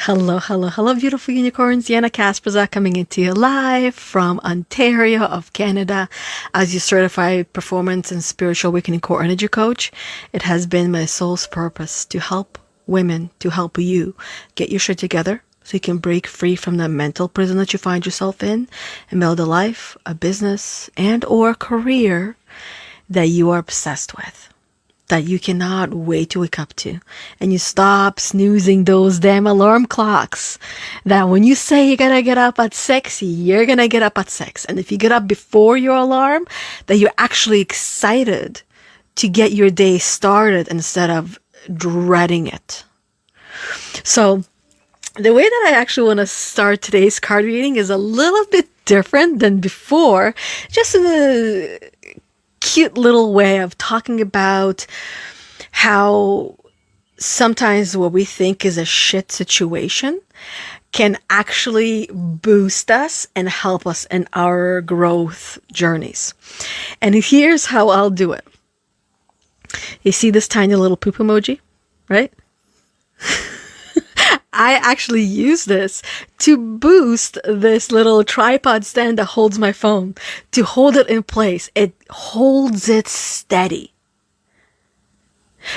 Hello, beautiful unicorns. Yana Kasperczak coming into you live from Ontario of Canada as your certified performance and spiritual awakening core energy coach. It has been my soul's purpose to help women, to help you get your shit together so you can break free from the mental prison that you find yourself in and build a life, a business, and or career that you are obsessed with, that you cannot wait to wake up to, and you stop snoozing those damn alarm clocks, that when you say you're gonna get up at 6, you're gonna get up at 6. And if you get up before your alarm, that you're actually excited to get your day started instead of dreading it. So the way that I actually want to start today's card reading is a little bit different than before, just in a cute little way of talking about how sometimes what we think is a shit situation can actually boost us and help us in our growth journeys. And here's how I'll do it. You see this tiny little poop emoji, right? I actually use this to boost this little tripod stand that holds my phone, to hold it in place. It holds it steady.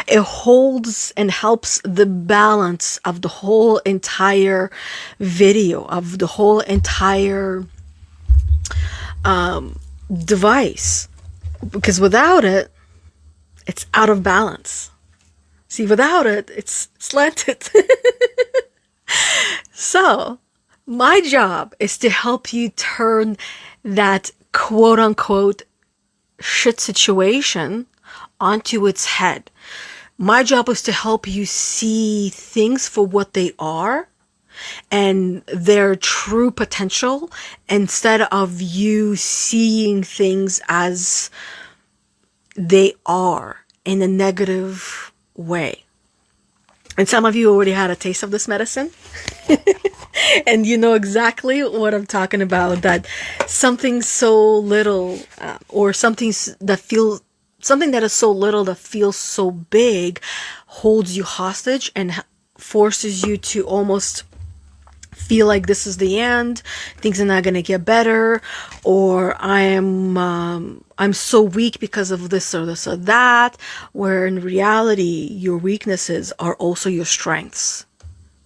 It holds and helps the balance of the whole entire video, of the whole entire device. Because without it, it's out of balance. See, without it, it's slanted. So, my job is to help you turn that quote unquote shit situation onto its head. My job is to help you see things for what they are and their true potential, instead of you seeing things as they are in a negative way. And some of you already had a taste of this medicine. And you know exactly what I'm talking about, that something so little or something that is so little that feels so big holds you hostage and forces you to almost feel like this is the end, things are not going to get better, or I'm so weak because of this or this or that, where in reality your weaknesses are also your strengths.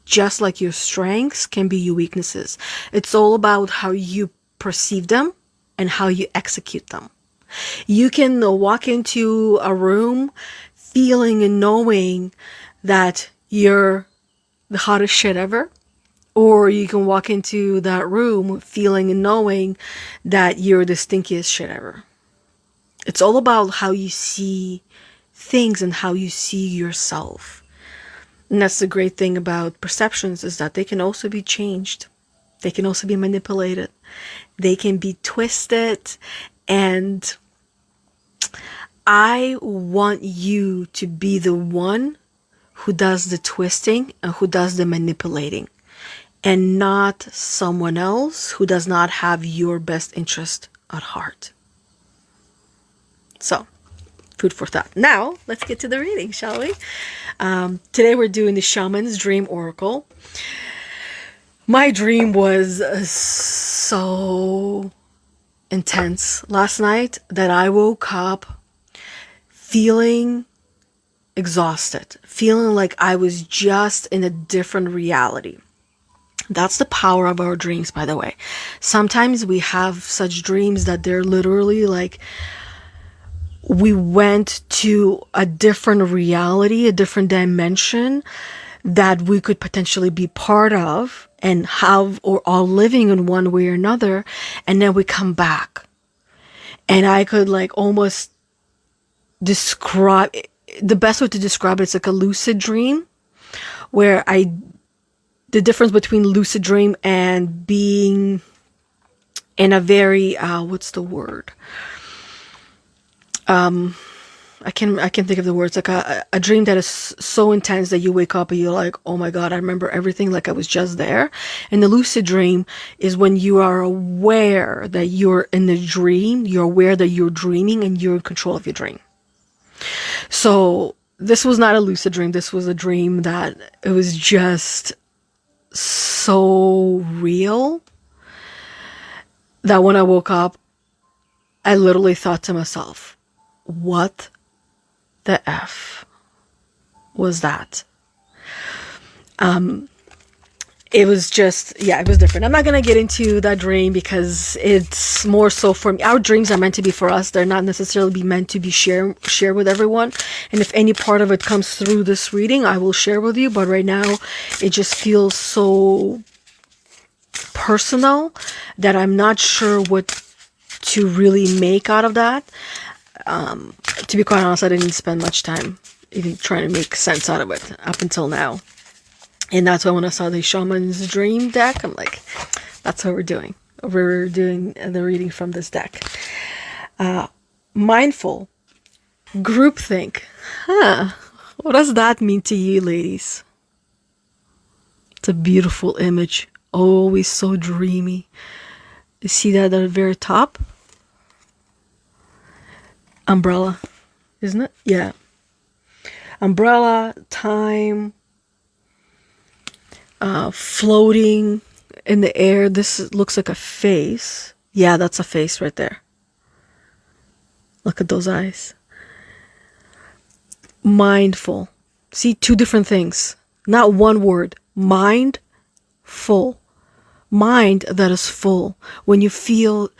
Just like your strengths can be your weaknesses. It's all about how you perceive them and how you execute them. You can walk into a room feeling and knowing that you're the hottest shit ever. Or you can walk into that room feeling and knowing that you're the stinkiest shit ever. It's all about how you see things and how you see yourself. And that's the great thing about perceptions, is that they can also be changed. They can also be manipulated. They can be twisted. And I want you to be the one who does the twisting and who does the manipulating, and not someone else who does not have your best interest at heart. So, food for thought. Now, let's get to the reading, shall we? Today we're doing the Shaman's Dream Oracle. My dream was so intense last night that I woke up feeling exhausted, feeling like I was just in a different reality. That's the power of our dreams, by the way. Sometimes we have such dreams that they're literally like we went to a different reality, a different dimension that we could potentially be part of and have or are living in one way or another. And then we come back. And I could like almost describe, the best way to describe it's like a lucid dream, where the difference between lucid dream and being in a very, what's the word? I can think of the words, like a dream that is so intense that you wake up and you're like, oh my God, I remember everything like I was just there. And the lucid dream is when you are aware that you're in the dream, you're aware that you're dreaming and you're in control of your dream. So this was not a lucid dream. This was a dream that it was just so real that when I woke up, I literally thought to myself, what the F was that? It was just, yeah, it was different. I'm not going to get into that dream because it's more so for me. Our dreams are meant to be for us. They're not necessarily be meant to be shared with everyone. And if any part of it comes through this reading, I will share with you. But right now, it just feels so personal that I'm not sure what to really make out of that. To be quite honest, I didn't spend much time even trying to make sense out of it up until now. And that's why when I saw the Shaman's Dream deck, I'm like, that's what we're doing. We're doing the reading from this deck. Mindful. Groupthink. What does that mean to you, ladies? It's a beautiful image. Always so dreamy. You see that at the very top? Umbrella, isn't it? Yeah. Umbrella, time, floating in the air. This looks like a face. Yeah, that's a face right there. Look at those eyes. Mindful. See, two different things. Not one word. Mindful. Mind that is full. When you feel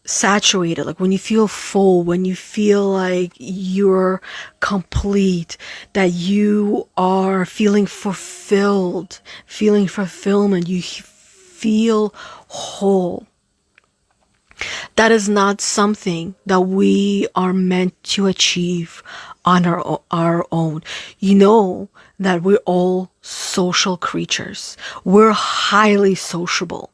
saturated, like when you feel full, when you feel like you're complete, that you are feeling fulfillment, you feel whole. That is not something that we are meant to achieve on our own. You know that we're all social creatures. We're highly sociable.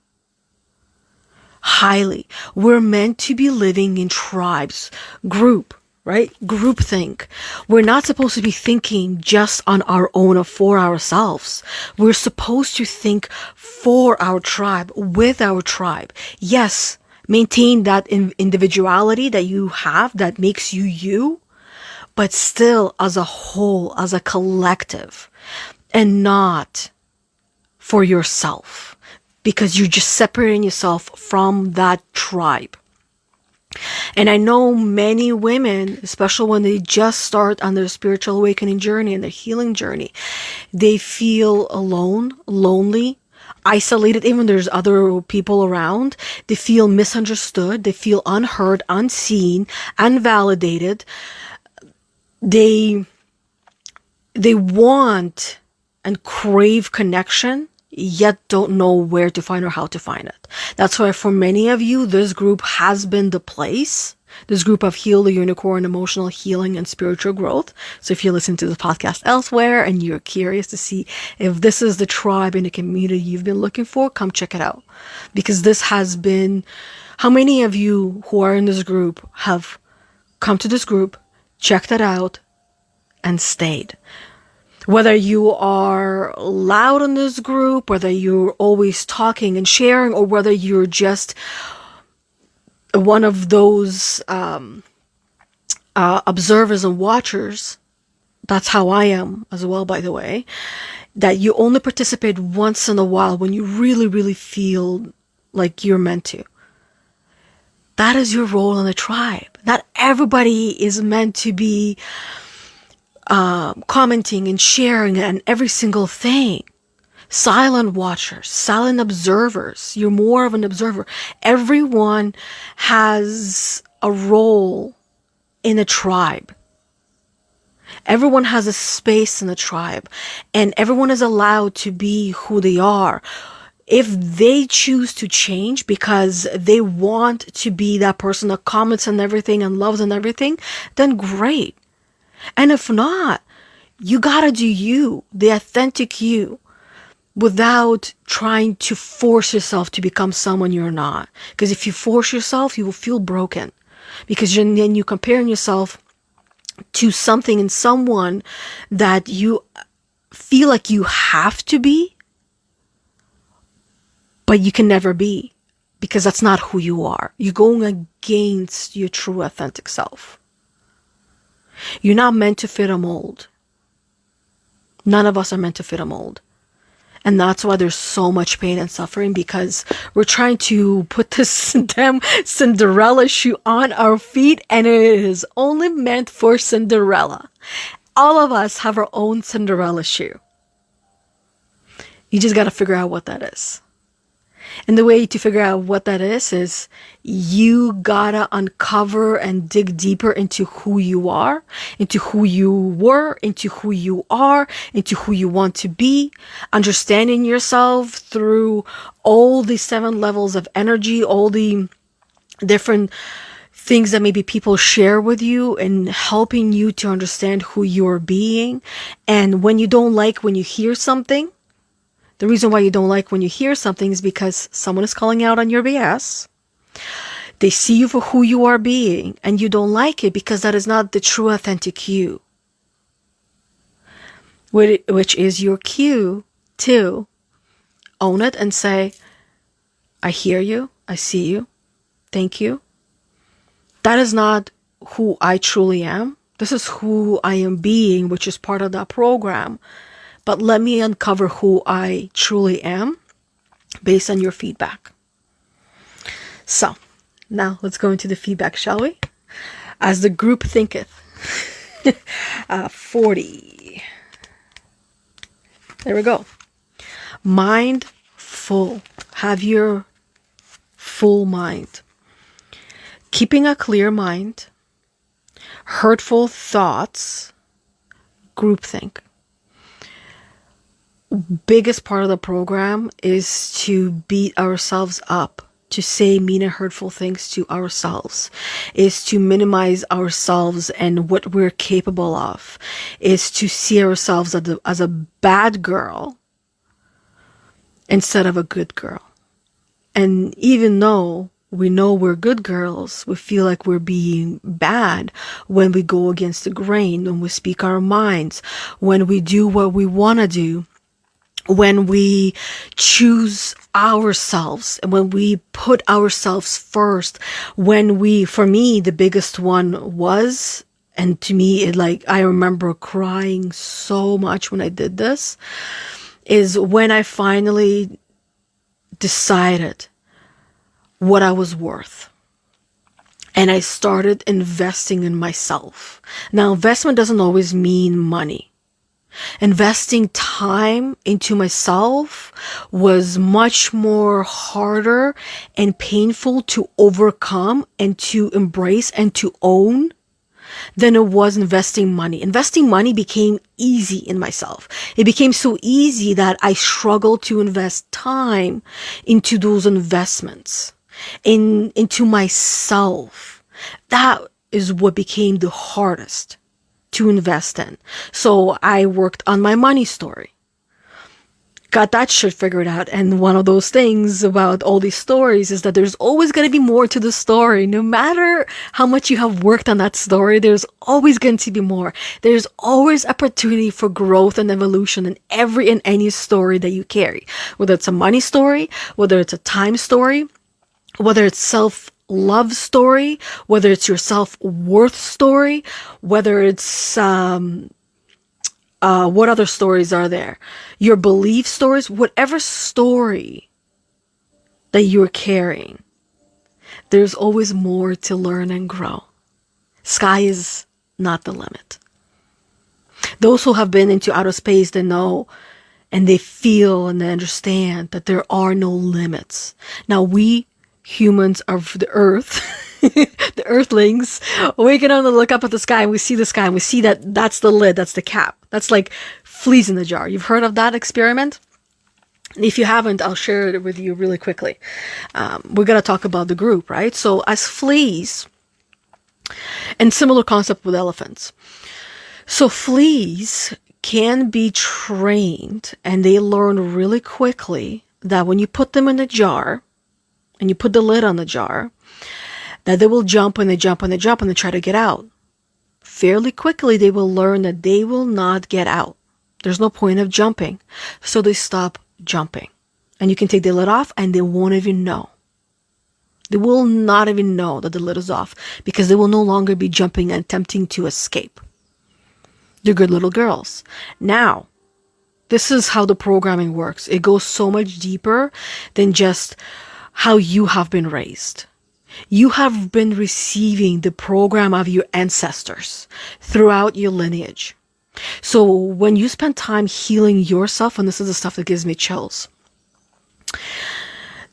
Highly. We're meant to be living in tribes, group, right? Groupthink. We're not supposed to be thinking just on our own or for ourselves. We're supposed to think for our tribe, with our tribe. Yes, maintain that individuality that you have that makes you you, but still as a whole, as a collective, and not for yourself. Because you're just separating yourself from that tribe. And I know many women, especially when they just start on their spiritual awakening journey and their healing journey, they feel alone, lonely, isolated. Even when there's other people around, they feel misunderstood, they feel unheard, unseen, unvalidated. They want and crave connection, yet don't know where to find or how to find it. That's why for many of you, this group has been the place. This group of Heal the Unicorn, Emotional Healing and Spiritual Growth. So if you listen to the podcast elsewhere and you're curious to see if this is the tribe and the community you've been looking for, come check it out. Because this has been, how many of you who are in this group have come to this group, checked it out, and stayed? Whether you are loud in this group, whether you're always talking and sharing, or whether you're just one of those observers and watchers, that's how I am as well, by the way, that you only participate once in a while when you really, really feel like you're meant to. That is your role in the tribe. Not everybody is meant to be commenting and sharing and every single thing. Silent watchers, silent observers. You're more of an observer. Everyone has a role in a tribe. Everyone has a space in the tribe, and everyone is allowed to be who they are. If they choose to change because they want to be that person that comments on everything and loves on everything, then great. And if not, you gotta do you, the authentic you, without trying to force yourself to become someone you're not. Because if you force yourself, you will feel broken. Because then you're comparing yourself to something and someone that you feel like you have to be, but you can never be. Because that's not who you are. You're going against your true authentic self. You're not meant to fit a mold. None of us are meant to fit a mold. And that's why there's so much pain and suffering, because we're trying to put this damn Cinderella shoe on our feet, and it is only meant for Cinderella. All of us have our own Cinderella shoe. You just got to figure out what that is. And the way to figure out what that is you gotta uncover and dig deeper into who you are, into who you were, into who you are, into who you want to be, understanding yourself through all the 7 levels of energy, all the different things that maybe people share with you, and helping you to understand who you're being. And when you don't like when you hear something, the reason why you don't like when you hear something is because someone is calling out on your BS. They see you for who you are being, and you don't like it because that is not the true authentic you. Which is your cue to own it and say, I hear you, I see you, thank you. That is not who I truly am. This is who I am being, which is part of that program. But let me uncover who I truly am based on your feedback. So, now let's go into the feedback, shall we? As the group thinketh. 40. There we go. Mind full. Have your full mind. Keeping a clear mind. Hurtful thoughts. Groupthink. Biggest part of the program is to beat ourselves up, to say mean and hurtful things to ourselves, is to minimize ourselves and what we're capable of, is to see ourselves as a bad girl instead of a good girl. And even though we know we're good girls, we feel like we're being bad when we go against the grain, when we speak our minds, when we do what we want to do, when we choose ourselves, and when we put ourselves first, for me, the biggest one was, and to me, I remember crying so much when I did this, is when I finally decided what I was worth. And I started investing in myself. Now, investment doesn't always mean money. Investing time into myself was much more harder and painful to overcome and to embrace and to own than it was investing money. Investing money became easy in myself. It became so easy that I struggled to invest time into those investments, into myself. That is what became the hardest to invest in. So I worked on my money story. Got that shit figured out. And one of those things about all these stories is that there's always going to be more to the story. No matter how much you have worked on that story, there's always going to be more. There's always opportunity for growth and evolution in every and any story that you carry. Whether it's a money story, whether it's a time story, whether it's self-love story, whether it's your self-worth story, whether it's what other stories are there? Your belief stories, whatever story that you're carrying, there's always more to learn and grow. Sky is not the limit. Those who have been into outer space, they know and they feel and they understand that there are no limits. Now, we humans of the earth, the earthlings, we can only look up at the sky and we see the sky and we see that that's the lid, that's the cap. That's like fleas in the jar. You've heard of that experiment? And if you haven't, I'll share it with you really quickly. We're going to talk about the group, right? So as fleas, and similar concept with elephants. So fleas can be trained and they learn really quickly that when you put them in a jar and you put the lid on the jar, that they will jump and they jump and they jump and they try to get out. Fairly quickly, they will learn that they will not get out. There's no point of jumping. So they stop jumping. And you can take the lid off and they won't even know. They will not even know that the lid is off because they will no longer be jumping and attempting to escape. They're good little girls. Now, This is how the programming works. It goes so much deeper than just how you have been raised. You have been receiving the program of your ancestors throughout your lineage. So when you spend time healing yourself, and this is the stuff that gives me chills,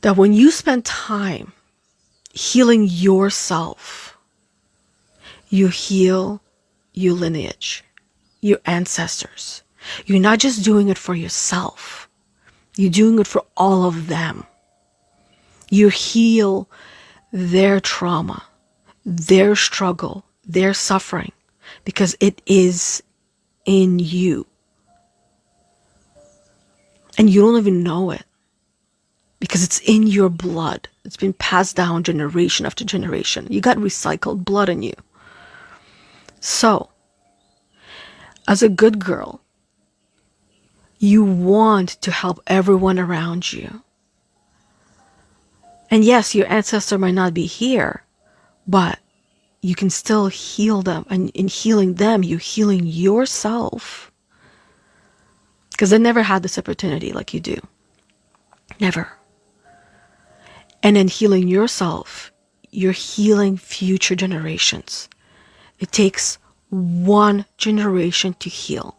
that when you spend time healing yourself, you heal your lineage, your ancestors. You're not just doing it for yourself. You're doing it for all of them. You heal their trauma, their struggle, their suffering, because it is in you. And you don't even know it, because it's in your blood. It's been passed down generation after generation. You got recycled blood in you. So, as a good girl, you want to help everyone around you. And yes, your ancestor might not be here, but you can still heal them. And in healing them, you're healing yourself. Because they never had this opportunity like you do. Never. And in healing yourself, you're healing future generations. It takes one generation to heal.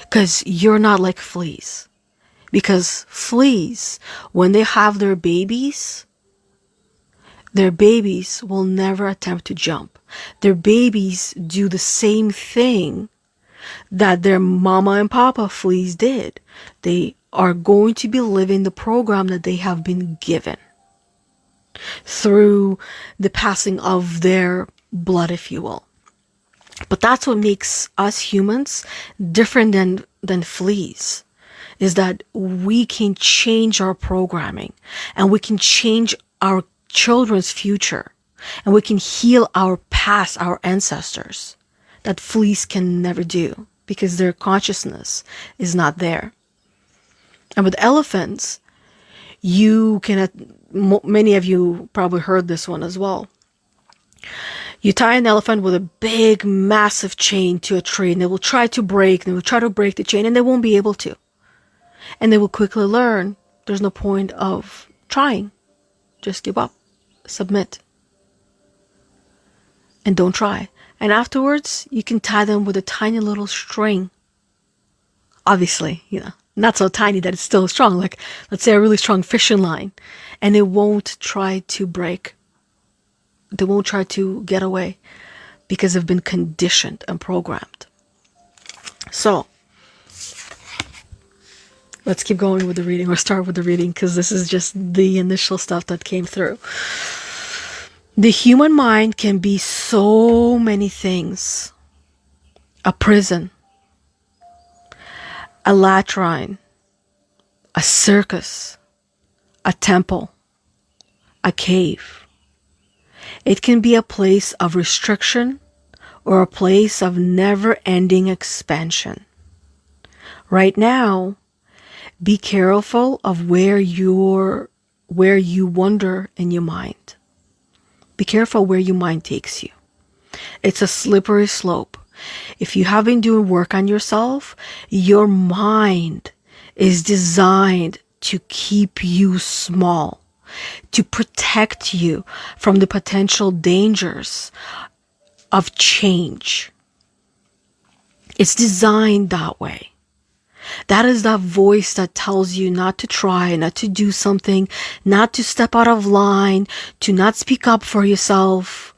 Because you're not like fleas. Because fleas, when they have their babies will never attempt to jump. Their babies do the same thing that their mama and papa fleas did. They are going to be living the program that they have been given through the passing of their blood, if you will. But that's what makes us humans different than fleas, is that we can change our programming, and we can change our children's future, and we can heal our past, our ancestors, that fleas can never do, because their consciousness is not there. And with elephants, you can, many of you probably heard this one as well. You tie an elephant with a big, massive chain to a tree, and they will try to break the chain, and they won't be able to. And they will quickly learn there's no point of trying. Just give up, submit, and don't try. And afterwards, you can tie them with a tiny little string. Obviously, not so tiny that it's still strong. Like, let's say a really strong fishing line, and it won't try to break. They won't try to get away because they've been conditioned and programmed. So, let's keep going with the reading, or start with the reading, because this is just the initial stuff that came through. The human mind can be so many things. A prison, a latrine, a circus, a temple, a cave. It can be a place of restriction or a place of never-ending expansion. Right now, be careful of where you wander in your mind. Be careful where your mind takes you. It's a slippery slope. If you have been doing work on yourself, your mind is designed to keep you small, to protect you from the potential dangers of change. It's designed that way. That is that voice that tells you not to try, not to do something, not to step out of line, to not speak up for yourself,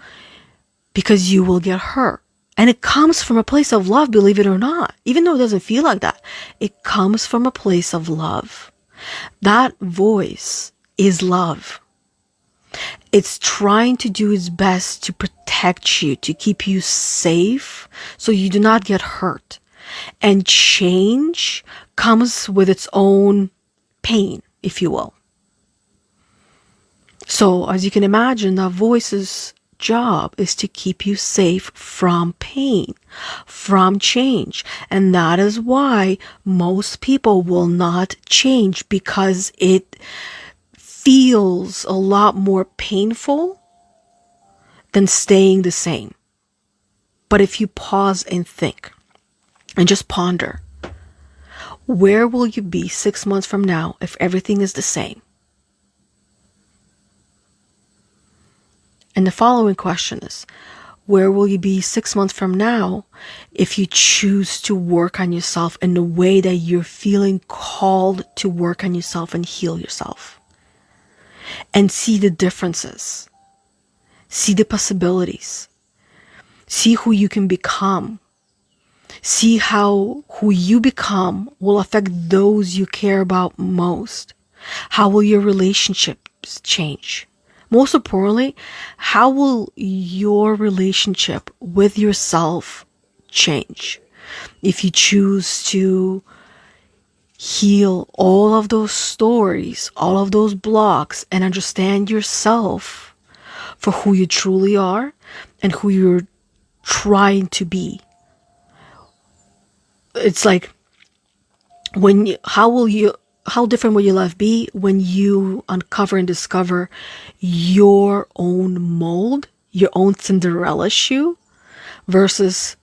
because you will get hurt. And it comes from a place of love, believe it or not. Even though it doesn't feel like that, it comes from a place of love. That voice is love. It's trying to do its best to protect you, to keep you safe, so you do not get hurt. And change comes with its own pain, if you will. So, as you can imagine, that voice's job is to keep you safe from pain, from change. And that is why most people will not change, because it feels a lot more painful than staying the same. But if you pause and think and just ponder, Where will you be 6 months from now if everything is the same? And the following question is, where will you be 6 months from now if you choose to work on yourself in the way that you're feeling called to work on yourself and heal yourself? And see the differences. See the possibilities. See who you can become. See how who you become will affect those you care about most. How will your relationships change? Most importantly, how will your relationship with yourself change if you choose to heal all of those stories, all of those blocks, and understand yourself for who you truly are and who you're trying to be? It's like, how different will your life be when you uncover and discover your own mold, your own Cinderella shoe, versus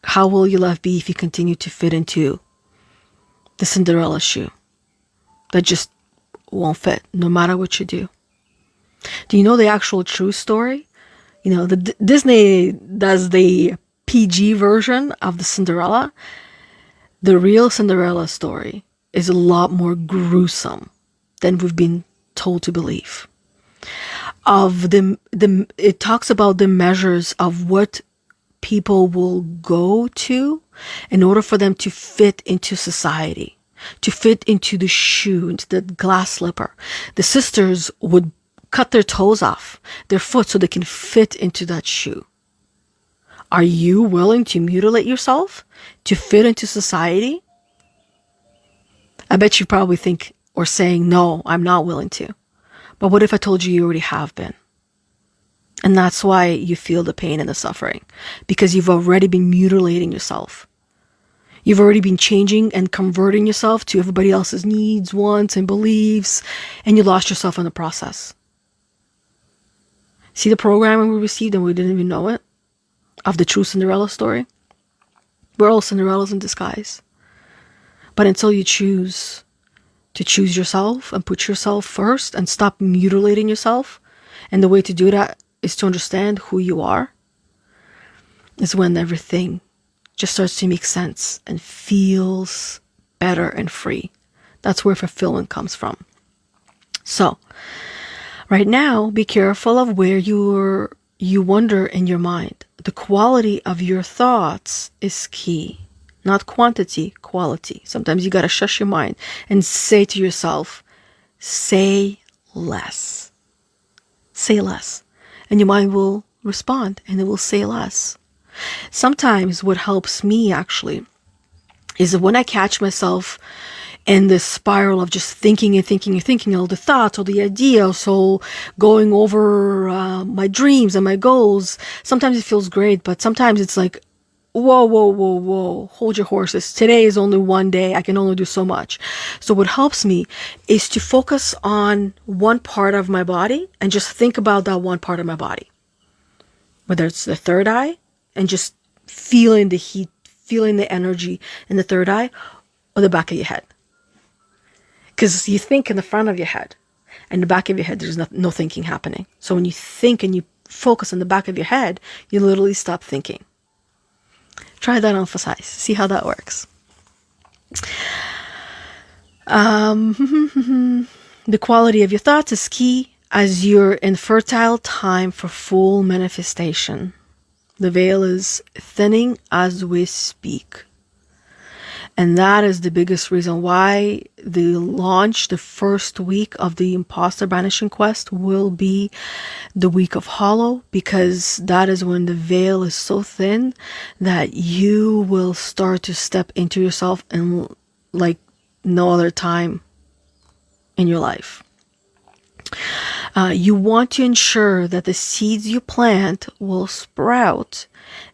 how will your life be if you continue to fit into the Cinderella shoe that just won't fit no matter what you do? Do you know the actual true story? You know, Disney does the PG version of the Cinderella. The real Cinderella story is a lot more gruesome than we've been told to believe. It talks about the measures of what people will go to in order for them to fit into society, to fit into the shoe, into the glass slipper. The sisters would cut their toes off, their foot, so they can fit into that shoe. Are you willing to mutilate yourself to fit into society? I bet you probably think or saying, no, I'm not willing to. But what if I told you you already have been? And that's why you feel the pain and the suffering, because you've already been mutilating yourself. You've already been changing and converting yourself to everybody else's needs, wants, and beliefs, and you lost yourself in the process. See the programming we received and we didn't even know it? Of the true Cinderella story? We're all Cinderellas in disguise. But until you choose to choose yourself and put yourself first and stop mutilating yourself, and the way to do that is to understand who you are, is when everything just starts to make sense and feels better and free. That's where fulfillment comes from. So, right now, be careful of where you wander in your mind. The quality of your thoughts is key. Not quantity, quality. Sometimes you gotta shush your mind and say to yourself, say less. Say less. And your mind will respond and it will say less. Sometimes what helps me actually is when I catch myself in this spiral of just thinking and thinking and thinking, all the thoughts, all the ideas, so going over my dreams and my goals. Sometimes it feels great, but sometimes it's like, whoa, hold your horses. Today is only one day. I can only do so much. So what helps me is to focus on one part of my body and just think about that one part of my body. Whether it's the third eye and just feeling the heat, feeling the energy in the third eye, or the back of your head. Because you think in the front of your head, and the back of your head, there's no thinking happening. So when you think and you focus on the back of your head, you literally stop thinking. Try that on for size. See how that works. The quality of your thoughts is key as you're in fertile time for full manifestation. The veil is thinning as we speak. And that is the biggest reason why the first week of the Imposter Banishing Quest will be the week of Hollow, because that is when the veil is so thin that you will start to step into yourself in like no other time in your life. You want to ensure that the seeds you plant will sprout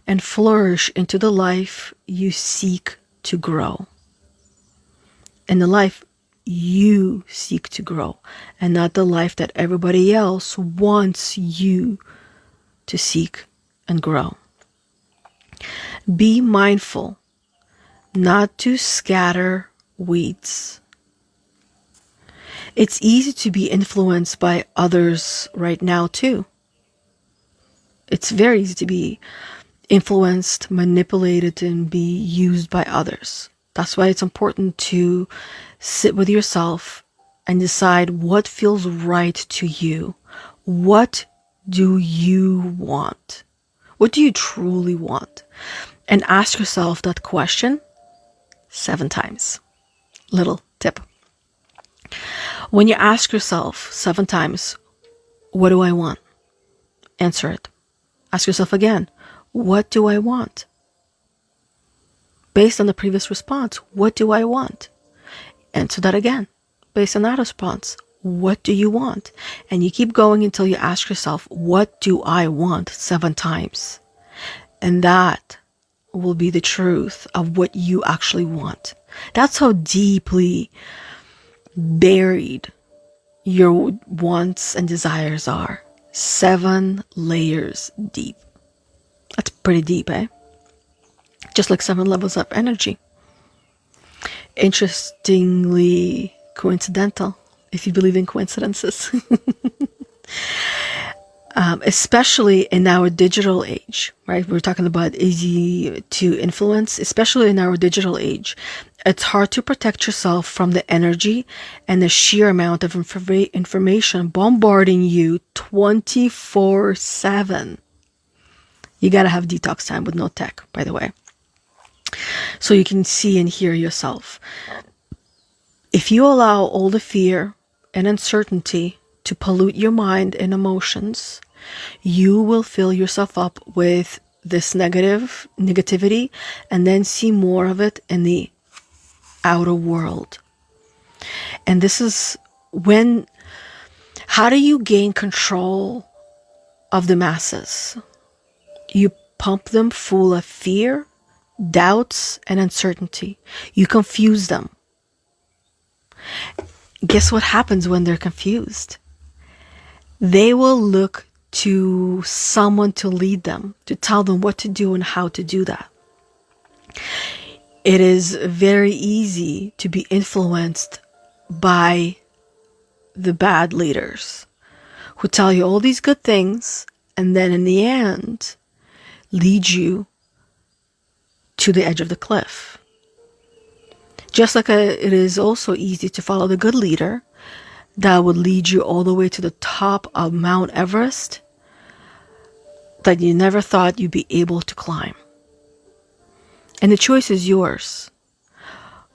and flourish into the life you seek to grow. And the life you seek to grow, and not the life that everybody else wants you to seek and grow. Be mindful not to scatter weeds. It's easy to be influenced by others right now too. It's very easy to be influenced, manipulated, and be used by others. That's why it's important to sit with yourself and decide what feels right to you. What do you want? What do you truly want? And ask yourself that question 7 times. Little tip. When you ask yourself 7 times, what do I want? Answer it. Ask yourself again, what do I want? Based on the previous response, what do I want? Answer that again. Based on that response, what do you want? And you keep going until you ask yourself, what do I want 7 times? And that will be the truth of what you actually want. That's how deeply buried your wants and desires are. 7 layers deep. That's pretty deep, eh? Just like 7 levels of energy. Interestingly coincidental, if you believe in coincidences. Especially in our digital age, right? We're talking about easy to influence, especially in our digital age. It's hard to protect yourself from the energy and the sheer amount of information bombarding you 24/7. You gotta have detox time with no tech, by the way. So you can see and hear yourself. If you allow all the fear and uncertainty to pollute your mind and emotions, you will fill yourself up with this negativity and then see more of it in the outer world. And this is how do you gain control of the masses? You pump them full of fear, doubts, and uncertainty. You confuse them. Guess what happens when they're confused? They will look to someone to lead them, to tell them what to do and how to do that. It is very easy to be influenced by the bad leaders who tell you all these good things and then in the end lead you to the edge of the cliff. Just like it is also easy to follow the good leader that would lead you all the way to the top of Mount Everest that you never thought you'd be able to climb. And the choice is yours.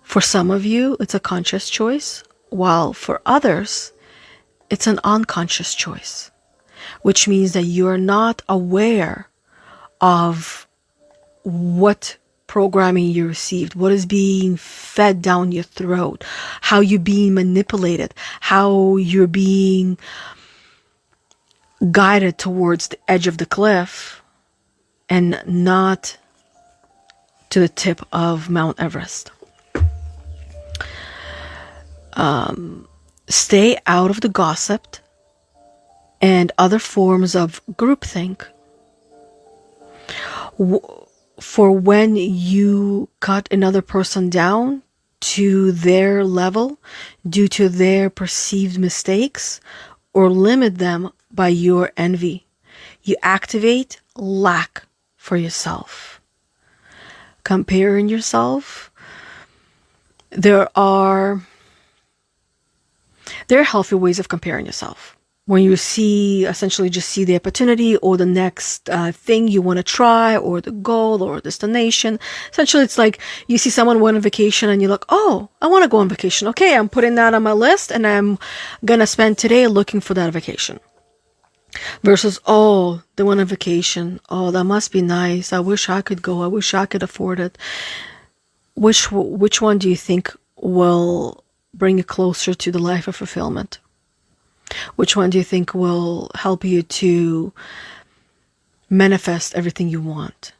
For some of you, it's a conscious choice, while for others, it's an unconscious choice, which means that you're not aware of what programming you received, what is being fed down your throat, how you're being manipulated, how you're being guided towards the edge of the cliff and not to the tip of Mount Everest. Stay out of the gossip and other forms of groupthink. For when you cut another person down to their level due to their perceived mistakes or limit them by your envy, you activate lack for yourself. Comparing yourself, there are healthy ways of comparing yourself. When you essentially just see the opportunity or the next thing you want to try or the goal or destination. Essentially, it's like you see someone went on vacation and you're like, oh, I want to go on vacation. Okay, I'm putting that on my list and I'm going to spend today looking for that vacation. Versus, oh, they went on vacation. Oh, that must be nice. I wish I could go. I wish I could afford it. Which one do you think will bring you closer to the life of fulfillment? Which one do you think will help you to manifest everything you want?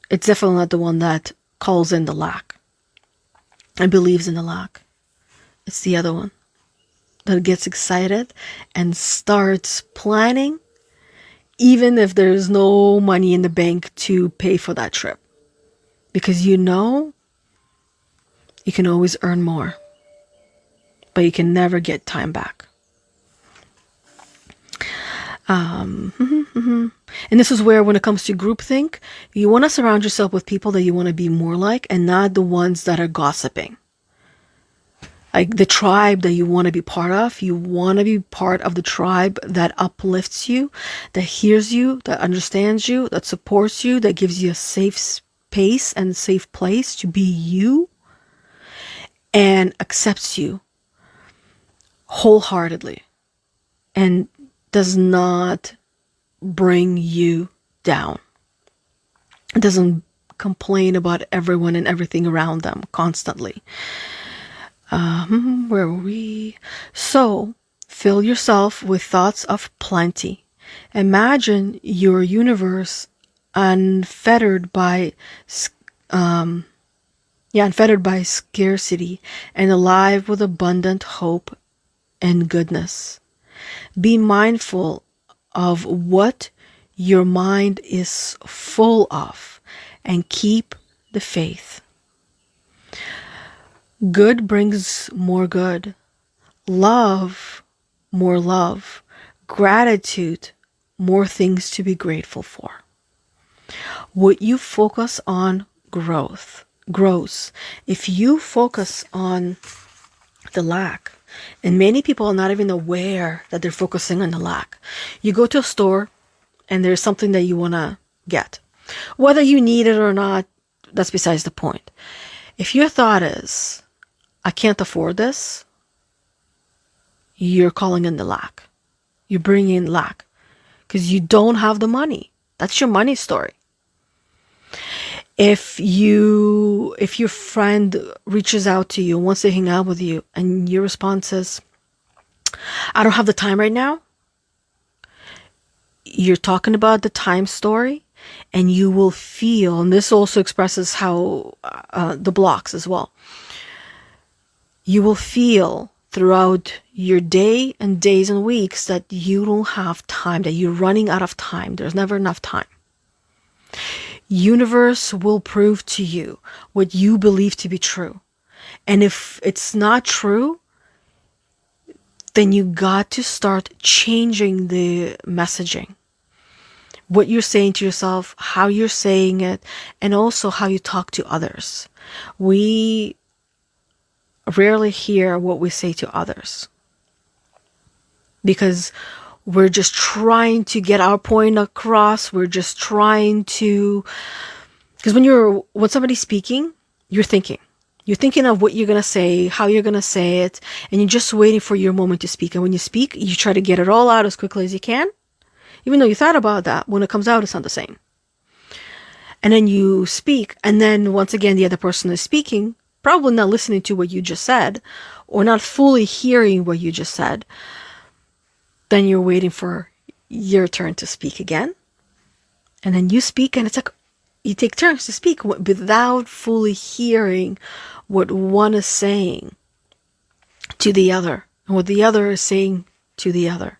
It's definitely not the one that calls in the lack and believes in the lack. It's the other one that gets excited and starts planning even if there's no money in the bank to pay for that trip. Because you know You can always earn more, but you can never get time back. And this is where, when it comes to groupthink, you want to surround yourself with people that you want to be more like, and not the ones that are gossiping. Like the tribe that you want to be part of. You want to be part of the tribe that uplifts you, that hears you, that understands you, that supports you, that gives you a safe space and safe place to be you, and accepts you wholeheartedly, and does not bring you down. It doesn't complain about everyone and everything around them constantly. Where were we? So, fill yourself with thoughts of plenty. Imagine your universe unfettered by scarcity, and alive with abundant hope and goodness. Be mindful of what your mind is full of, and keep the faith. Good brings more good. Love, more love. Gratitude, more things to be grateful for. What you focus on grows. If you focus on the lack, and many people are not even aware that they're focusing on the lack. You go to a store and there's something that you want to get. Whether you need it or not, that's besides the point. If your thought is, I can't afford this, you're calling in the lack. You're bringing in lack because you don't have the money. That's your money story. If your friend reaches out to you, wants to hang out with you, and your response is, I don't have the time right now, you're talking about the time story, and you will feel, and this also expresses how the blocks as well, you will feel throughout your day and days and weeks that you don't have time, that you're running out of time. There's never enough time. Universe will prove to you what you believe to be true. And if it's not true, then you got to start changing the messaging. What you're saying to yourself, how you're saying it, and also how you talk to others. We rarely hear what we say to others because we're just trying to get our point across. We're just trying to, because when somebody's speaking, you're thinking of what you're going to say, how you're going to say it, and you're just waiting for your moment to speak. And when you speak, you try to get it all out as quickly as you can. Even though you thought about that, when it comes out, it's not the same. And then you speak, and then once again, the other person is speaking, probably not listening to what you just said, or not fully hearing what you just said. Then you're waiting for your turn to speak again. And then you speak, and it's like you take turns to speak without fully hearing what one is saying to the other, and what the other is saying to the other.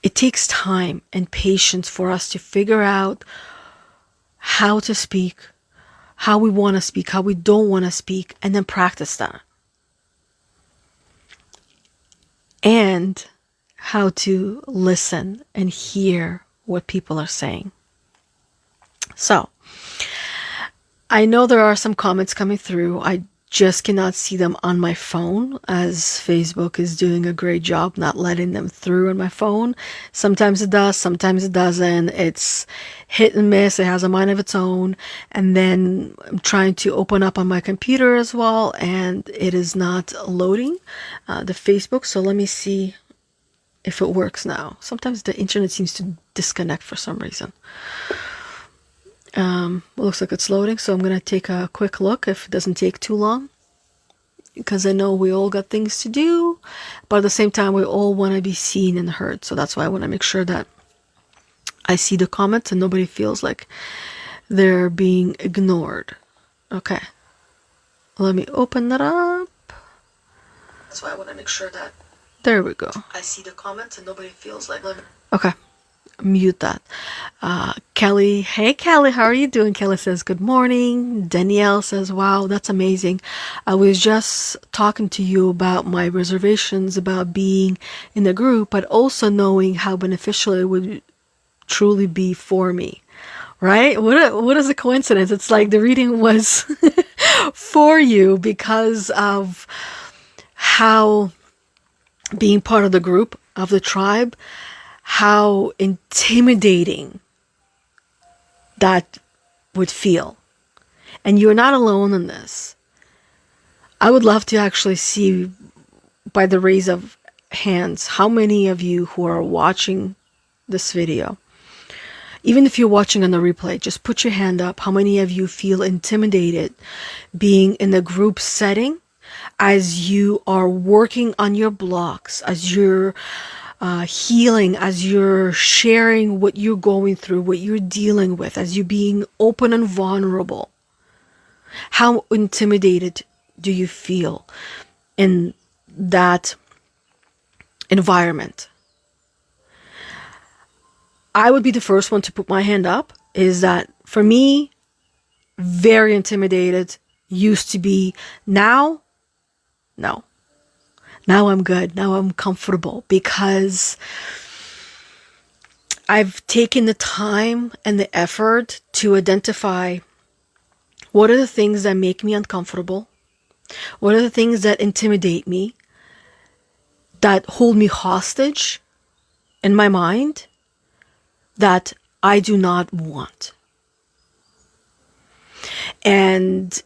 It takes time and patience for us to figure out how to speak, how we want to speak, how we don't want to speak, and then practice that. And how to listen and hear what people are saying. So, I know there are some comments coming through. I just cannot see them on my phone, as Facebook is doing a great job not letting them through on my phone. Sometimes it does, sometimes it doesn't. It's hit and miss. It has a mind of its own. And then I'm trying to open up on my computer as well, and it is not loading the Facebook. So let me see if it works now. Sometimes the internet seems to disconnect for some reason. Looks like it's loading, so I'm going to take a quick look if it doesn't take too long, because I know we all got things to do, but at the same time we all want to be seen and heard. So that's why I want to make sure that I see the comments and nobody feels like they're being ignored. Okay, let me open that up. That's why I want to make sure that there we go. I see the comments and nobody feels like... Okay, mute that. Kelly, hey Kelly, how are you doing? Kelly says, good morning. Danielle says, wow, that's amazing. I was just talking to you about my reservations about being in the group, but also knowing how beneficial it would truly be for me. Right? What is a coincidence? It's like the reading was for you because of how being part of the group, of the tribe, how intimidating that would feel. And you're not alone in this. I would love to actually see by the raise of hands how many of you who are watching this video, even if you're watching on the replay, just put your hand up. How many of you feel intimidated being in a group setting as you are working on your blocks, as you're healing, as you're sharing what you're going through, what you're dealing with, as you're being open and vulnerable? How intimidated do you feel in that environment? I would be the first one to put my hand up, is that for me, very intimidated, used to be. Now, no. Now I'm good. Now I'm comfortable because I've taken the time and the effort to identify what are the things that make me uncomfortable, what are the things that intimidate me, that hold me hostage in my mind, that I do not want. And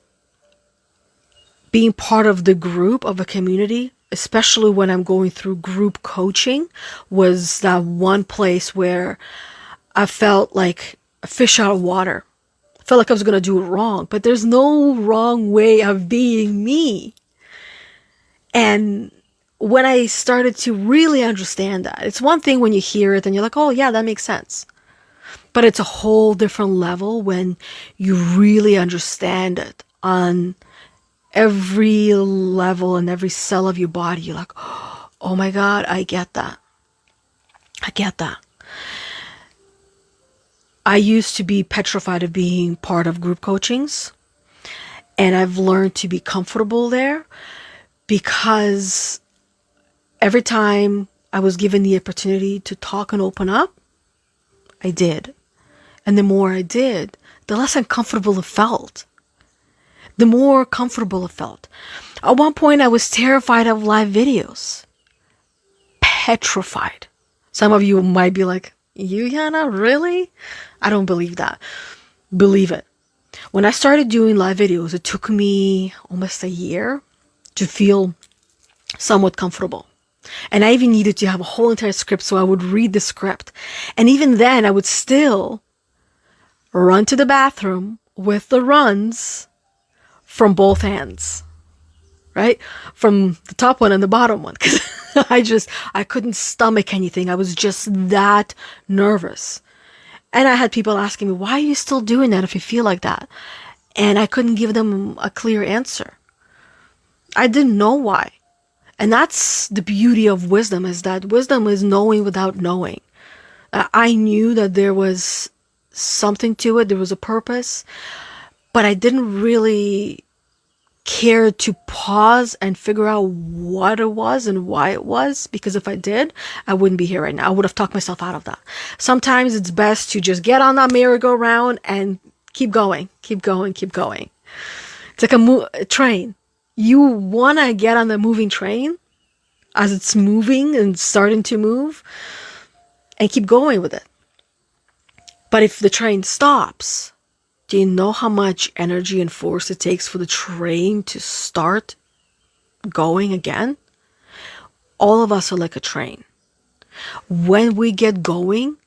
being part of the group, of a community, especially when I'm going through group coaching, was that one place where I felt like a fish out of water. I felt like I was going to do it wrong, but there's no wrong way of being me. And when I started to really understand that, it's one thing when you hear it and you're like, oh yeah, that makes sense. But it's a whole different level when you really understand it on every level and every cell of your body. You're like, oh my God, I get that. I get that. I used to be petrified of being part of group coachings, and I've learned to be comfortable there because every time I was given the opportunity to talk and open up, I did. And the more I did, the less uncomfortable it felt. The more comfortable it felt. At one point, I was terrified of live videos. Petrified. Some of you might be like, you, Yana, really? I don't believe that. Believe it. When I started doing live videos, it took me almost a year to feel somewhat comfortable. And I even needed to have a whole entire script, so I would read the script. And even then, I would still run to the bathroom with the runs from both hands, right? From the top one and the bottom one. Because I couldn't stomach anything. I was just that nervous. And I had people asking me, why are you still doing that if you feel like that? And I couldn't give them a clear answer. I didn't know why. And that's the beauty of wisdom, is that wisdom is knowing without knowing. I knew that there was something to it. There was a purpose. But I didn't really care to pause and figure out what it was and why it was, because if I did, I wouldn't be here right now. I would have talked myself out of that. Sometimes it's best to just get on that merry-go-round and keep going, keep going, keep going. It's like a train. You want to get on the moving train as it's moving and starting to move and keep going with it. But if the train stops, do you know how much energy and force it takes for the train to start going again? All of us are like a train. When we get going,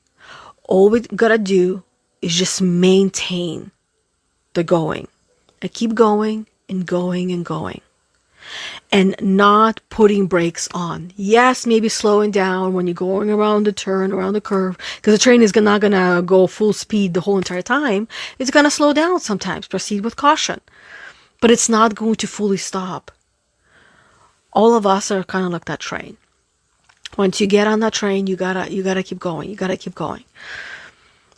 all we gotta do is just maintain the going. And keep going and going and going. And not putting brakes on. Yes, maybe slowing down when you're going around the turn, around the curve, because the train is not going to go full speed the whole entire time. It's going to slow down sometimes. Proceed with caution. But it's not going to fully stop. All of us are kind of like that train. Once you get on that train, you gotta keep going. You gotta keep going.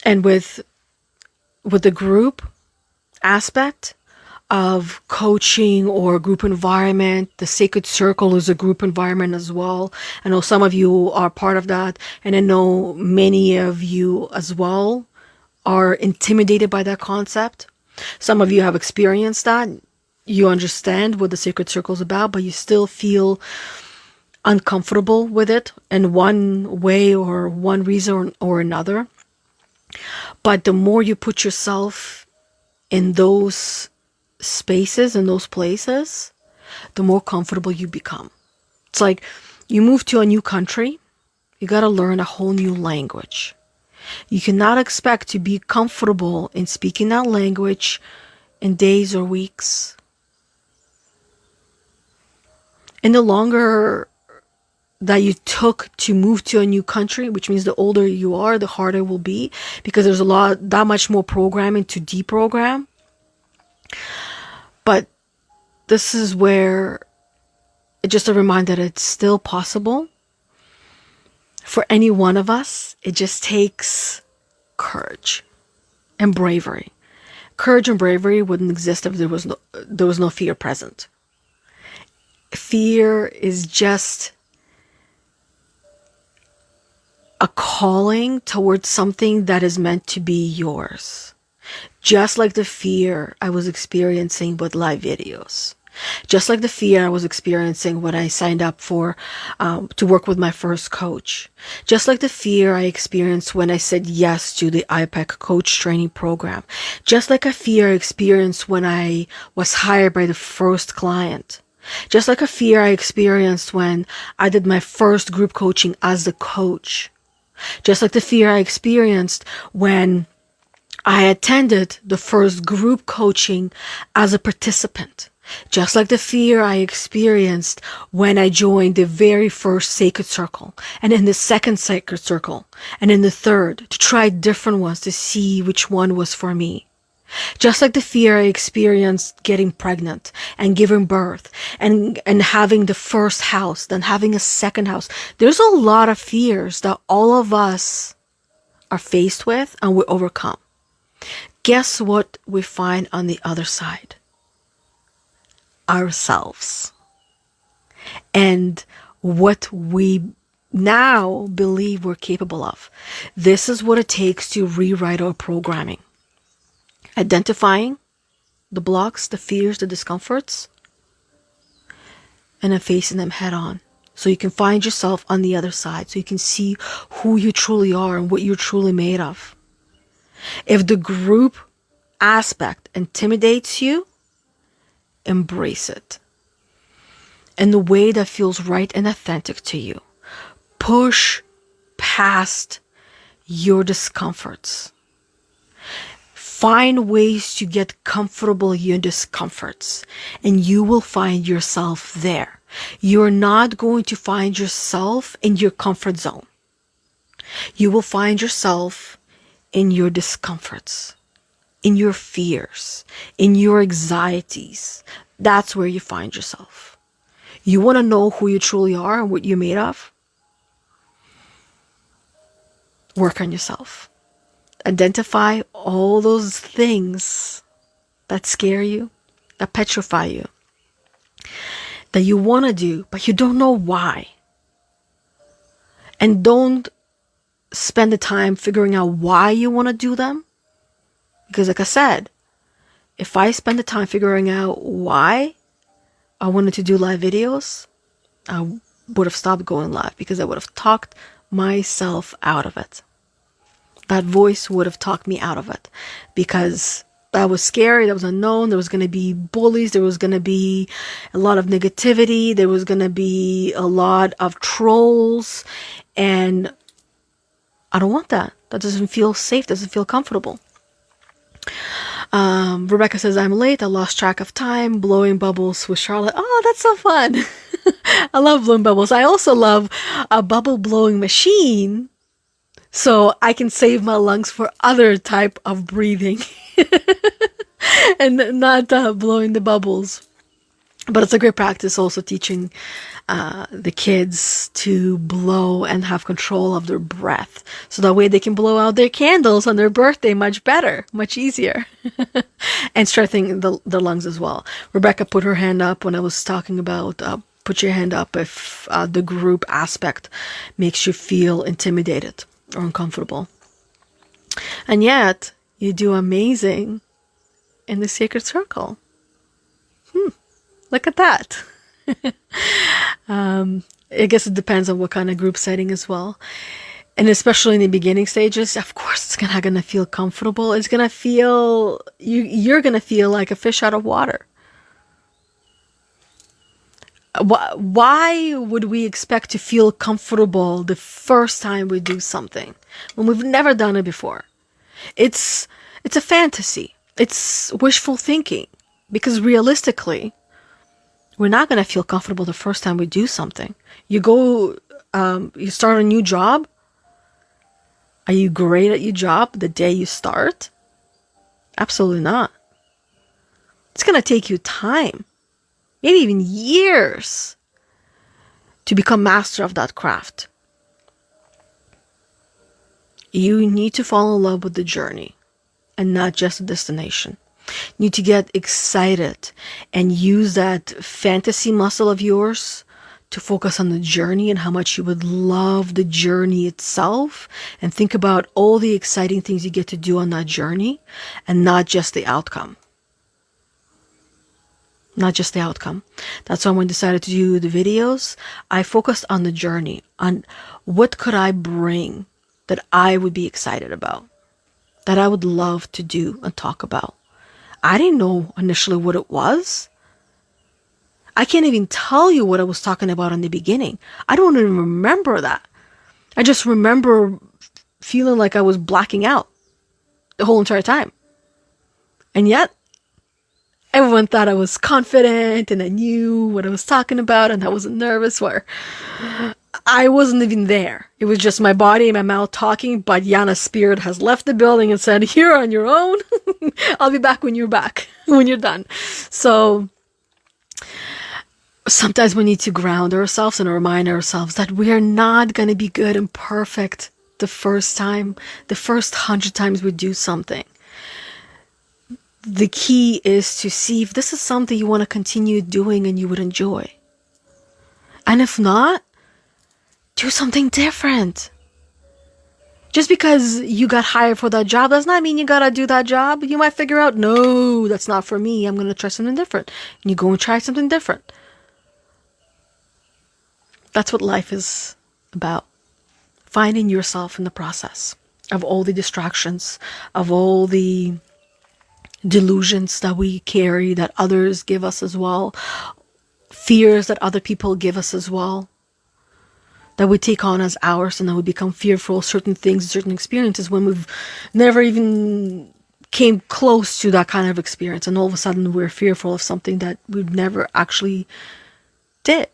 And with the group aspect of coaching or group environment, the sacred circle is a group environment as well. I know some of you are part of that, and I know many of you as well are intimidated by that concept. Some of you have experienced that. You understand what the sacred circle is about, but you still feel uncomfortable with it in one way or one reason or another. But the more you put yourself in those spaces, in those places, the more comfortable you become. It's like you move to a new country, you got to learn a whole new language. You cannot expect to be comfortable in speaking that language in days or weeks. And the longer that you took to move to a new country, which means the older you are, the harder it will be, because there's that much more programming to deprogram. But this is where it's just a reminder that it's still possible for any one of us. It just takes courage and bravery. Courage and bravery wouldn't exist if there was no fear present. Fear is just a calling towards something that is meant to be yours. Just like the fear I was experiencing with live videos. Just like the fear I was experiencing when I signed up to work with my first coach. Just like the fear I experienced when I said yes to the IPEC coach training program. Just like a fear I experienced when I was hired by the first client. Just like a fear I experienced when I did my first group coaching as the coach. Just like the fear I experienced when I attended the first group coaching as a participant. Just like the fear I experienced when I joined the very first sacred circle, and in the second sacred circle, and in the third, to try different ones to see which one was for me. Just like the fear I experienced getting pregnant and giving birth and having the first house, then having a second house. There's a lot of fears that all of us are faced with and we overcome. Guess what we find on the other side? Ourselves. And what we now believe we're capable of. This is what it takes to rewrite our programming. Identifying the blocks, the fears, the discomforts, and then facing them head on. So you can find yourself on the other side. So you can see who you truly are and what you're truly made of. If the group aspect intimidates you, embrace it in the way that feels right and authentic to you. Push past your discomforts. Find ways to get comfortable in your discomforts, and you will find yourself there. You're not going to find yourself in your comfort zone. You will find yourself in your discomforts, in your fears, in your anxieties. That's where you find yourself. You want to know who you truly are and what you're made of? Work on yourself. Identify all those things that scare you, that petrify you, that you want to do, but you don't know why. And don't spend the time figuring out why you want to do them. Because like I said, if I spend the time figuring out why I wanted to do live videos, I would have stopped going live because I would have talked myself out of it. That voice would have talked me out of it because that was scary. That was unknown. There was going to be bullies. There was going to be a lot of negativity. There was going to be a lot of trolls. And I don't want that. That doesn't feel safe. Doesn't feel comfortable. Rebecca says, I'm late. I lost track of time. Blowing bubbles with Charlotte. Oh, that's so fun. I love blowing bubbles. I also love a bubble blowing machine, so I can save my lungs for other type of breathing and not blowing the bubbles. But it's a great practice also teaching the kids to blow and have control of their breath. So that way they can blow out their candles on their birthday much better, much easier. And strengthening the lungs as well. Rebecca put her hand up when I was talking about put your hand up if the group aspect makes you feel intimidated or uncomfortable. And yet, you do amazing in the sacred circle. Look at that. I guess it depends on what kind of group setting as well. And especially in the beginning stages, of course, it's not going to feel comfortable. It's going to feel, you're going to feel like a fish out of water. Why would we expect to feel comfortable the first time we do something when we've never done it before? It's a fantasy. It's wishful thinking, because realistically, we're not going to feel comfortable the first time we do something. You start a new job. Are you great at your job the day you start? Absolutely not. It's going to take you time, maybe even years, to become master of that craft. You need to fall in love with the journey and not just the destination. You need to get excited and use that fantasy muscle of yours to focus on the journey and how much you would love the journey itself, and think about all the exciting things you get to do on that journey and not just the outcome. Not just the outcome. That's why when I decided to do the videos, I focused on the journey, on what could I bring that I would be excited about, that I would love to do and talk about. I didn't know initially what it was. I can't even tell you what I was talking about in the beginning. I don't even remember that. I just remember feeling like I was blacking out the whole entire time. And yet, everyone thought I was confident and I knew what I was talking about and I wasn't nervous. Where I wasn't even there. It was just my body and my mouth talking, but Yana's spirit has left the building and said, "You're on your own. I'll be back when you're back, when you're done." So sometimes we need to ground ourselves and remind ourselves that we are not going to be good and perfect the first time, the first 100 times we do something. The key is to see if this is something you want to continue doing and you would enjoy. And if not, do something different. Just because you got hired for that job does not mean you gotta do that job. You might figure out, no, that's not for me. I'm gonna try something different. And you go and try something different. That's what life is about. Finding yourself in the process of all the distractions, of all the delusions that we carry, that others give us as well, fears that other people give us as well, that we take on as ours, and then we become fearful of certain things, certain experiences when we've never even came close to that kind of experience, and all of a sudden we're fearful of something that we've never actually did.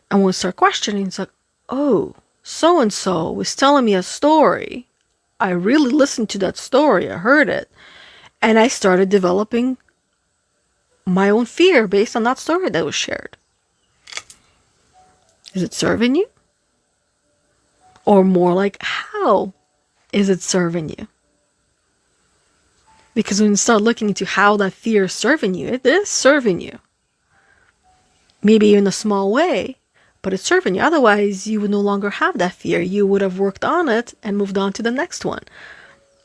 And when we start questioning, it's like, oh, so-and-so was telling me a story. I really listened to that story. I heard it. And I started developing my own fear based on that story that was shared. Is it serving you? Or more like, how is it serving you? Because when you start looking into how that fear is serving you, it is serving you. Maybe in a small way, but it's serving you. Otherwise, you would no longer have that fear. You would have worked on it and moved on to the next one.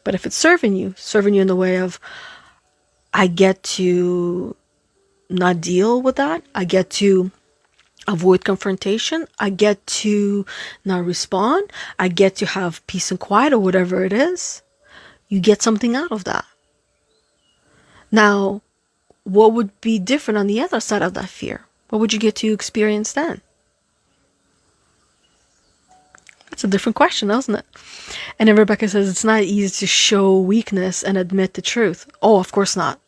But if it's serving you in the way of, I get to not deal with that. I get to avoid confrontation. I get to not respond. I get to have peace and quiet, or whatever it is. You get something out of that. Now, what would be different on the other side of that fear? What would you get to experience then? That's a different question, isn't it? And then Rebecca says it's not easy to show weakness and admit the truth. Oh, of course not.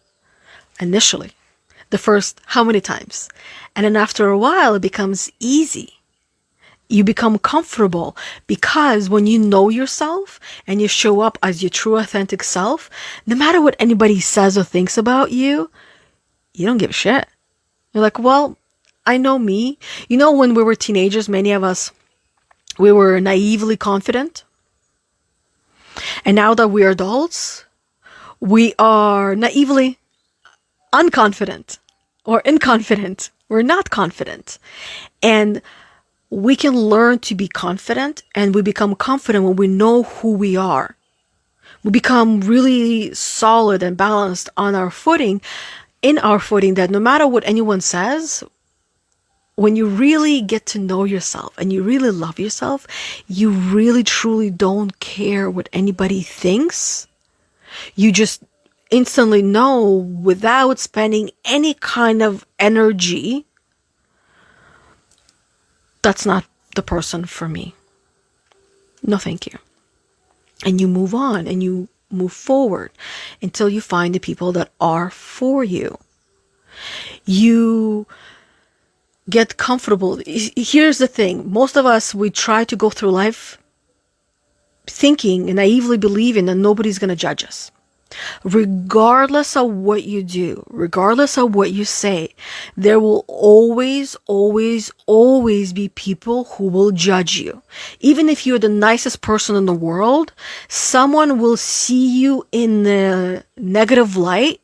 Initially. The first how many times? And then after a while, it becomes easy. You become comfortable, because when you know yourself and you show up as your true authentic self, no matter what anybody says or thinks about you, you don't give a shit. You're like, well, I know me. When we were teenagers, many of us, we were naively confident. And now that we're adults, we are naively unconfident or inconfident. We're not confident. And we can learn to be confident, and we become confident when we know who we are. We become really solid and balanced on our footing, that no matter what anyone says, when you really get to know yourself and you really love yourself, you really truly don't care what anybody thinks. You just instantly know without spending any kind of energy, that's not the person for me. No, thank you. And you move on and you move forward until you find the people that are for you. You get comfortable. Here's the thing. Most of us, we try to go through life thinking and naively believing that nobody's going to judge us. Regardless of what you do, regardless of what you say, there will always, always, always be people who will judge you. Even if you're the nicest person in the world, someone will see you in the negative light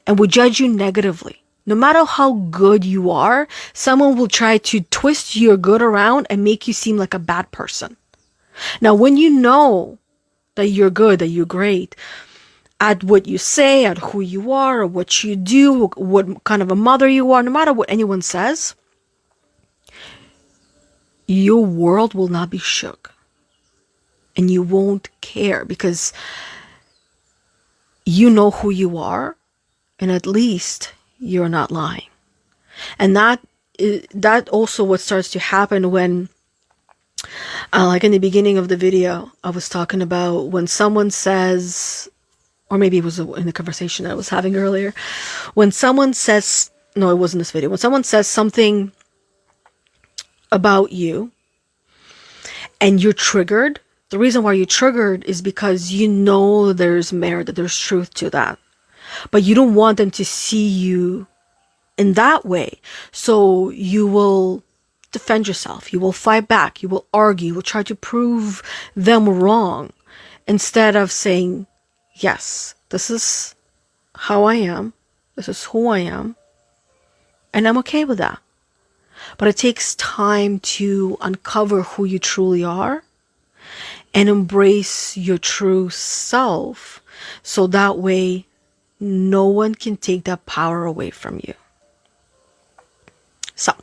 and will judge you negatively. No matter how good you are, someone will try to twist your good around and make you seem like a bad person. Now, when you know that you're good, that you're great, at what you say, at who you are, or what you do, what kind of a mother you are, no matter what anyone says, your world will not be shook. And you won't care because you know who you are, and at least you're not lying. And that also what starts to happen when, like in the beginning of the video, I was talking about when someone says, or maybe it was in the conversation I was having earlier, when someone says, no, it wasn't this video, when someone says something about you and you're triggered, the reason why you're triggered is because you know there's merit, that there's truth to that. But you don't want them to see you in that way. So you will defend yourself. You will fight back. You will argue. You will try to prove them wrong instead of saying, yes, this is how I am. This is who I am. And I'm okay with that. But it takes time to uncover who you truly are and embrace your true self. So that way, no one can take that power away from you. So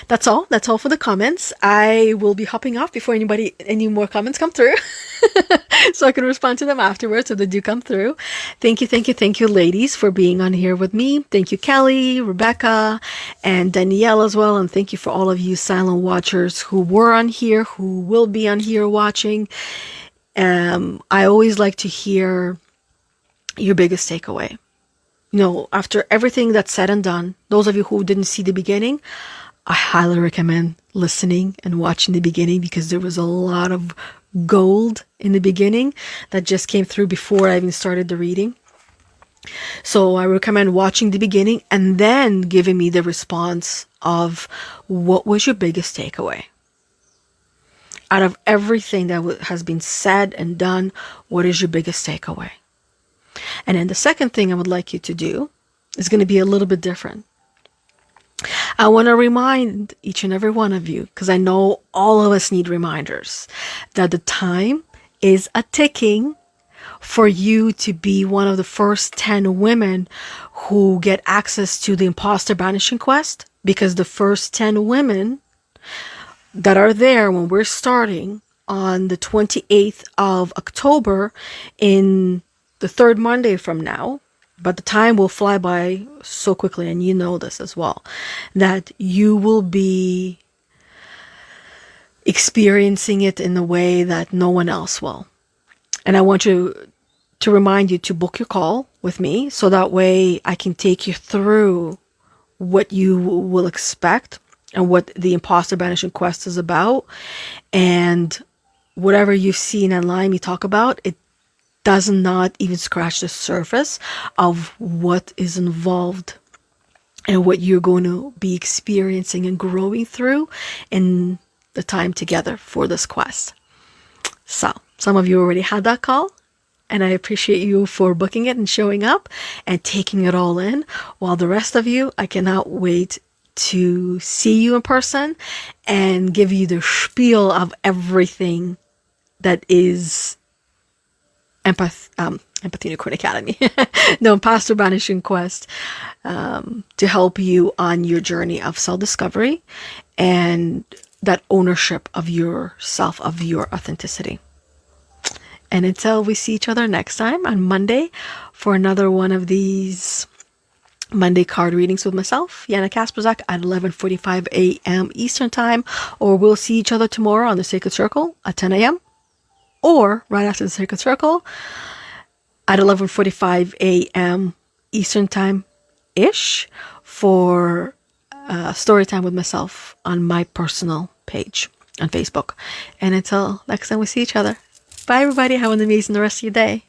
that's all. That's all for the comments. I will be hopping off before any more comments come through. So I can respond to them afterwards if they do come through. Thank you, ladies, for being on here with me. Thank you, Kelly, Rebecca, and Danielle as well. And thank you for all of you silent watchers who were on here, who will be on here watching. I always like to hear your biggest takeaway. After everything that's said and done, those of you who didn't see the beginning, I highly recommend listening and watching the beginning because there was a lot of gold in the beginning that just came through before I even started the reading. So I recommend watching the beginning and then giving me the response of what was your biggest takeaway? Out of everything that has been said and done, what is your biggest takeaway? And then the second thing I would like you to do is going to be a little bit different. I want to remind each and every one of you, because I know all of us need reminders, that the time is a ticking for you to be one of the first 10 women who get access to the Imposter Banishing Quest, because the first 10 women that are there when we're starting on the 28th of October in the third Monday from now, but the time will fly by so quickly, and you know this as well, that you will be experiencing it in a way that no one else will. And I want to remind you to book your call with me, so that way I can take you through what you will expect and what the Imposter Banishing Quest is about. And whatever you've seen online me talk about, it does not even scratch the surface of what is involved and what you're going to be experiencing and growing through in the time together for this quest. So, some of you already had that call, and I appreciate you for booking it and showing up and taking it all in. While the rest of you, I cannot wait to see you in person and give you the spiel of everything that is Empathy Unicorn Academy. No, Imposter Banishing Quest, to help you on your journey of self-discovery and that ownership of yourself, of your authenticity. And until we see each other next time on Monday for another one of these Monday card readings with myself, Yana Kasperczak, at 11:45 a.m. Eastern Time, or we'll see each other tomorrow on the Sacred Circle at 10 a.m. or right after the Sacred Circle at 11:45 a.m. Eastern Time-ish for story time with myself on my personal page on Facebook. And until next time we see each other, bye everybody. Have an amazing rest of your day.